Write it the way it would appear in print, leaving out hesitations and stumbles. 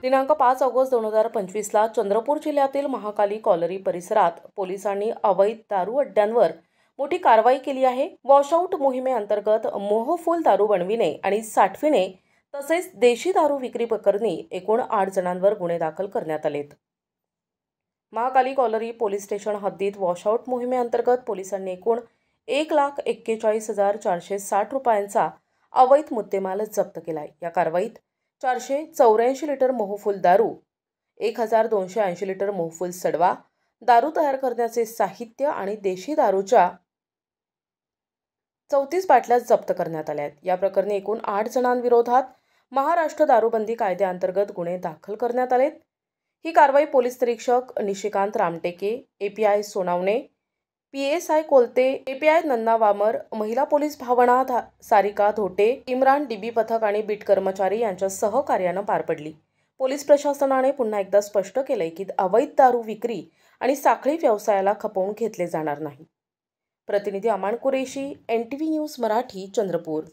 दिनांक 5 ऑगस्ट 2025ला चंद्रपूर जिल्ह्यातील महाकाली कॉलरी परिसरात पोलिसांनी अवैध दारू अड्ड्यांवर मोठी कारवाई केली आहे। वॉशआउट मोहिमेअंतर्गत मोहफूल दारू बनविणे आणि साठविणे तसेच देशी दारू विक्री प्रकरणी एकूण 8 जणांवर गुन्हे दाखल करण्यात आलेत। महाकाली कॉलरी पोलीस स्टेशन हद्दीत वॉशआउट मोहिमेअंतर्गत पोलिसांनी एकूण 1,41,460 रुपयांचा अवैध मुद्देमाल जप्त केलाय। या कारवाईत 484 लिटर मोहफूल दारू, 1,280 लिटर मोहफूल सडवा, दारू तयार करण्याचे साहित्य आणि देशी दारूच्या 34 बाटल्या जप्त करण्यात आल्या आहेत। या प्रकरणी एकूण 8 जणांविरोधात महाराष्ट्र दारूबंदी कायद्याअंतर्गत गुन्हे दाखल करण्यात आलेत। ही कारवाई पोलीस निरीक्षक Nishikant Ramteke, API Sonawane, PSI Kolte, API नन्ना वामर, महिला पोलीस भावना सारिका धोटे, इम्रान डीबी पथक आणि बीट कर्मचारी यांच्या सहकार्याने पार पडली। पोलीस प्रशासनाने पुन्हा एकदा स्पष्ट केले की अवैध दारू विक्री आणि साखळी व्यवसायाला खपवून घेतले जाणार नाही। प्रतिनिधी अमान कुरेशी, NTV न्यूज मराठी, चंद्रपूर।